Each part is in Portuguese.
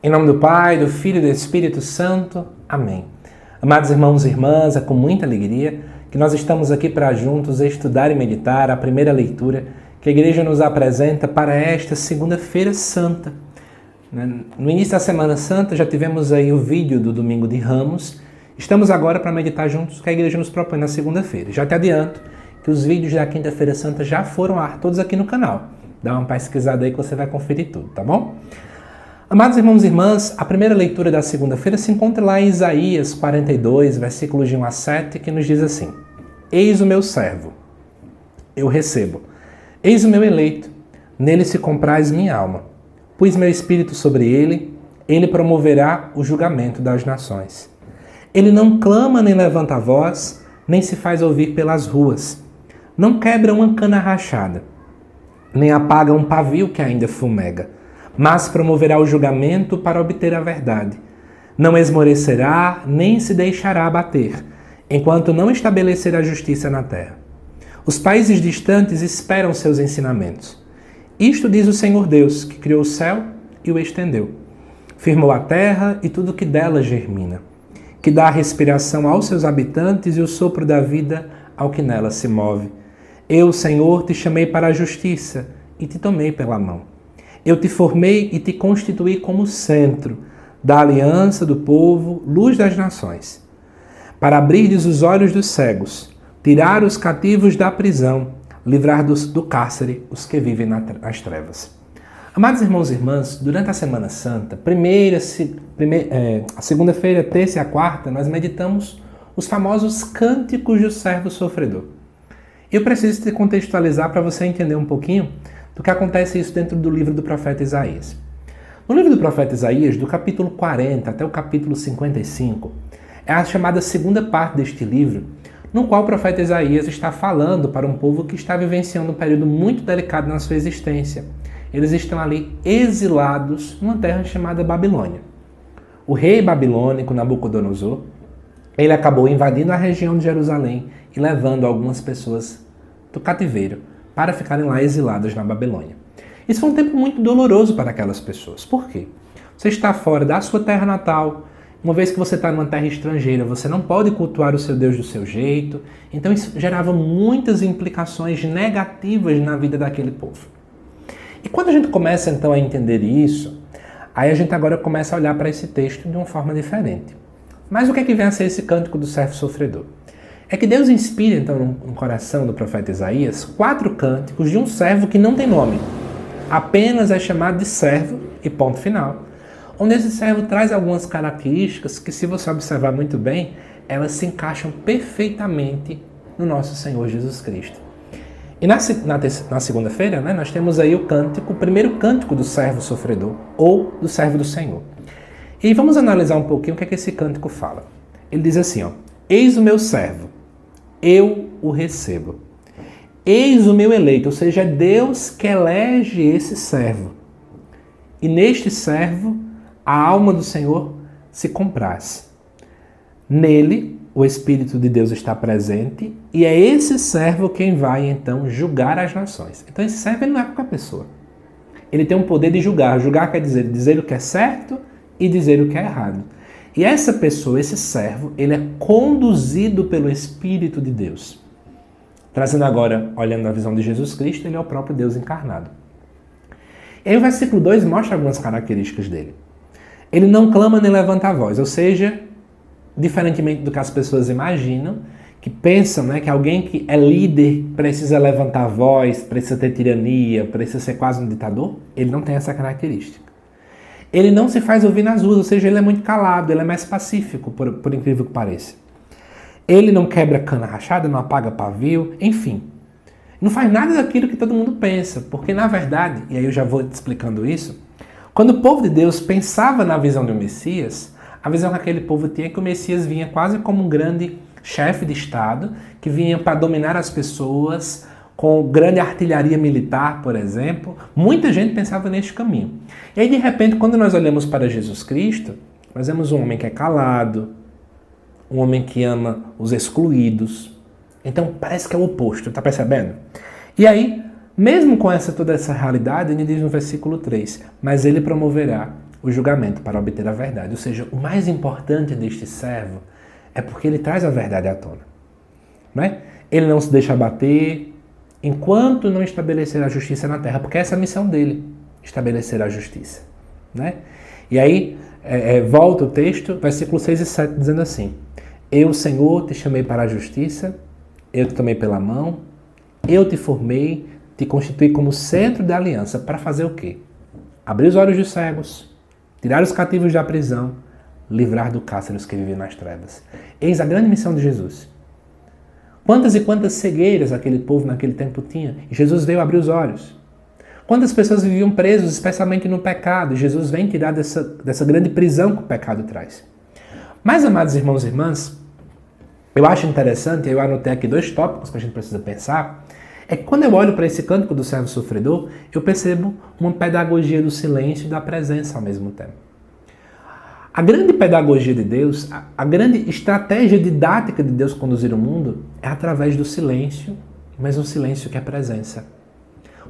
Em nome do Pai, do Filho e do Espírito Santo. Amém. Amados irmãos e irmãs, é com muita alegria que nós estamos aqui para juntos estudar e meditar a primeira leitura que a Igreja nos apresenta para esta Segunda-feira Santa. No início da Semana Santa já tivemos aí o vídeo do Domingo de Ramos. Estamos agora para meditar juntos o que a Igreja nos propõe na segunda-feira. Já te adianto que os vídeos da Quinta-feira Santa já foram ao ar todos aqui no canal. Dá uma pesquisada aí que você vai conferir tudo, tá bom? Amados irmãos e irmãs, a primeira leitura da segunda-feira se encontra lá em Isaías 42, versículos de 1 a 7, que nos diz assim: Eis o meu servo, eu recebo. Eis o meu eleito, nele se compraz minha alma. Pus meu espírito sobre ele, ele promoverá o julgamento das nações. Ele não clama nem levanta a voz, nem se faz ouvir pelas ruas. Não quebra uma cana rachada, nem apaga um pavio que ainda fumega, mas promoverá o julgamento para obter a verdade. Não esmorecerá, nem se deixará abater, enquanto não estabelecer a justiça na terra. Os países distantes esperam seus ensinamentos. Isto diz o Senhor Deus, que criou o céu e o estendeu. Firmou a terra e tudo que dela germina, que dá a respiração aos seus habitantes e o sopro da vida ao que nela se move. Eu, Senhor, te chamei para a justiça e te tomei pela mão. Eu te formei e te constituí como centro da aliança do povo, luz das nações, para abrirdes os olhos dos cegos, tirar os cativos da prisão, livrar do cárcere os que vivem nas trevas. Amados irmãos e irmãs, durante a Semana Santa, a segunda-feira, terça e a quarta, nós meditamos os famosos cânticos do servo sofredor. Eu preciso te contextualizar para você entender um pouquinho do que acontece isso dentro do livro do profeta Isaías. No livro do profeta Isaías, do capítulo 40 até o capítulo 55, é a chamada segunda parte deste livro, no qual o profeta Isaías está falando para um povo que está vivenciando um período muito delicado na sua existência. Eles estão ali exilados numa terra chamada Babilônia. O rei babilônico Nabucodonosor, ele acabou invadindo a região de Jerusalém e levando algumas pessoas do cativeiro para ficarem lá exiladas na Babilônia. Isso foi um tempo muito doloroso para aquelas pessoas. Por quê? Você está fora da sua terra natal, uma vez que você está numa terra estrangeira, você não pode cultuar o seu Deus do seu jeito, então isso gerava muitas implicações negativas na vida daquele povo. E quando a gente começa então a entender isso, aí a gente agora começa a olhar para esse texto de uma forma diferente. Mas o que é que vem a ser esse cântico do servo sofredor? É que Deus inspira, então, no coração do profeta Isaías, 4 cânticos de um servo que não tem nome. Apenas é chamado de servo e ponto final. Onde esse servo traz algumas características que, se você observar muito bem, elas se encaixam perfeitamente no nosso Senhor Jesus Cristo. E na segunda-feira, nós temos aí o primeiro cântico do servo sofredor, ou do servo do Senhor. E vamos analisar um pouquinho o que é que esse cântico fala. Ele diz assim, ó: Eis o meu servo, eu o recebo. Eis o meu eleito, ou seja, é Deus que elege esse servo. E neste servo, a alma do Senhor se compraz. Nele, o Espírito de Deus está presente e é esse servo quem vai, então, julgar as nações. Então, esse servo ele não é qualquer pessoa. Ele tem um poder de julgar. Julgar quer dizer o que é certo e dizer o que é errado. E essa pessoa, esse servo, ele é conduzido pelo Espírito de Deus. Trazendo agora, olhando a visão de Jesus Cristo, ele é o próprio Deus encarnado. E aí o versículo 2 mostra algumas características dele. Ele não clama nem levanta a voz, ou seja, diferentemente do que as pessoas imaginam, que pensam que alguém que é líder precisa levantar a voz, precisa ter tirania, precisa ser quase um ditador, ele não tem essa característica. Ele não se faz ouvir nas ruas, ou seja, ele é muito calado, ele é mais pacífico, por incrível que pareça. Ele não quebra cana rachada, não apaga pavio, enfim. Não faz nada daquilo que todo mundo pensa, porque na verdade, e aí eu já vou te explicando isso, quando o povo de Deus pensava na visão do Messias, a visão que aquele povo tinha é que o Messias vinha quase como um grande chefe de Estado, que vinha para dominar as pessoas, com grande artilharia militar, por exemplo. Muita gente pensava neste caminho. E aí, de repente, quando nós olhamos para Jesus Cristo, nós vemos um homem que é calado, um homem que ama os excluídos. Então, parece que é o oposto, tá percebendo? E aí, mesmo com toda essa realidade, ele diz no versículo 3, mas ele promoverá o julgamento para obter a verdade. Ou seja, o mais importante deste servo é porque ele traz a verdade à tona. Não é? Ele não se deixa abater enquanto não estabelecer a justiça na terra, porque essa é a missão dele, estabelecer a justiça. Né? E aí, volta o texto, versículos 6 e 7, dizendo assim: Eu, Senhor, te chamei para a justiça, eu te tomei pela mão, eu te formei, te constituí como centro da aliança, para fazer o quê? Abrir os olhos dos cegos, tirar os cativos da prisão, livrar do cárcere os que vivem nas trevas. Eis a grande missão de Jesus. Quantas e quantas cegueiras aquele povo naquele tempo tinha, e Jesus veio abrir os olhos. Quantas pessoas viviam presos, especialmente no pecado, e Jesus vem tirar dessa grande prisão que o pecado traz. Mas, amados irmãos e irmãs, eu acho interessante, eu anotei aqui 2 tópicos que a gente precisa pensar, é que quando eu olho para esse cântico do servo sofredor, eu percebo uma pedagogia do silêncio e da presença ao mesmo tempo. A grande pedagogia de Deus, a grande estratégia didática de Deus conduzir o mundo é através do silêncio, mas um silêncio que é presença.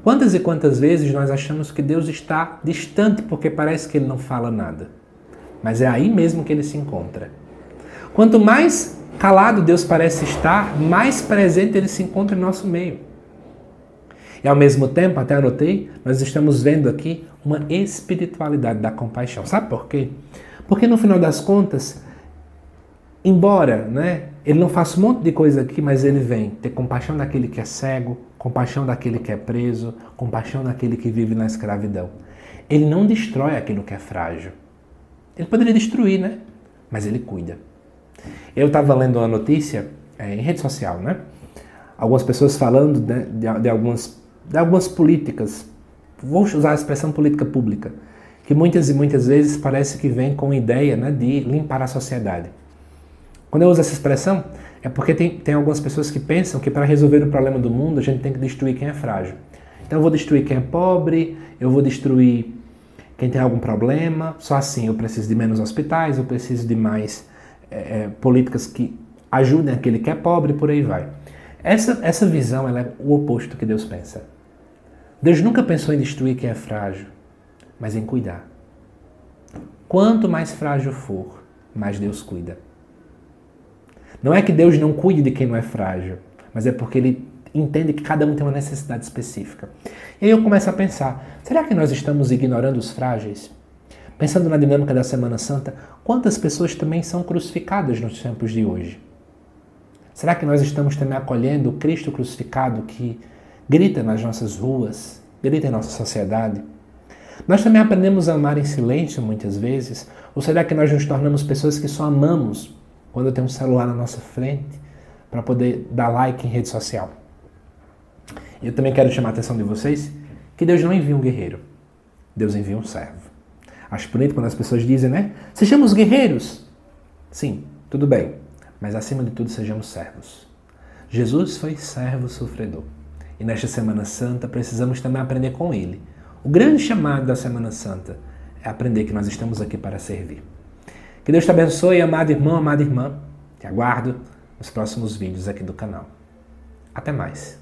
Quantas e quantas vezes nós achamos que Deus está distante porque parece que Ele não fala nada, mas é aí mesmo que Ele se encontra. Quanto mais calado Deus parece estar, mais presente Ele se encontra em nosso meio. E ao mesmo tempo, até anotei, nós estamos vendo aqui uma espiritualidade da compaixão. Sabe por quê? Porque no final das contas, embora ele não faça um monte de coisa aqui, mas ele vem ter compaixão daquele que é cego, compaixão daquele que é preso, compaixão daquele que vive na escravidão. Ele não destrói aquilo que é frágil. Ele poderia destruir, mas ele cuida. Eu estava lendo uma notícia em rede social, algumas pessoas falando de algumas políticas, vou usar a expressão política pública, que muitas e muitas vezes parece que vem com a ideia de limpar a sociedade. Quando eu uso essa expressão, é porque tem algumas pessoas que pensam que para resolver o problema do mundo a gente tem que destruir quem é frágil. Então eu vou destruir quem é pobre, eu vou destruir quem tem algum problema, só assim eu preciso de menos hospitais, eu preciso de mais políticas que ajudem aquele que é pobre, por aí vai. Essa visão ela é o oposto do que Deus pensa. Deus nunca pensou em destruir quem é frágil, mas em cuidar. Quanto mais frágil for, mais Deus cuida. Não é que Deus não cuide de quem não é frágil, mas é porque Ele entende que cada um tem uma necessidade específica. E aí eu começo a pensar, será que nós estamos ignorando os frágeis? Pensando na dinâmica da Semana Santa, quantas pessoas também são crucificadas nos tempos de hoje? Será que nós estamos também acolhendo o Cristo crucificado que grita nas nossas ruas, grita em nossa sociedade? Nós também aprendemos a amar em silêncio muitas vezes? Ou será que nós nos tornamos pessoas que só amamos quando tem um celular na nossa frente para poder dar like em rede social? Eu também quero chamar a atenção de vocês que Deus não envia um guerreiro, Deus envia um servo. Acho bonito quando as pessoas dizem, sejamos guerreiros. Sim, tudo bem, mas acima de tudo sejamos servos. Jesus foi servo sofredor. E nesta Semana Santa precisamos também aprender com Ele. O grande chamado da Semana Santa é aprender que nós estamos aqui para servir. Que Deus te abençoe, amado irmão, amada irmã. Te aguardo nos próximos vídeos aqui do canal. Até mais.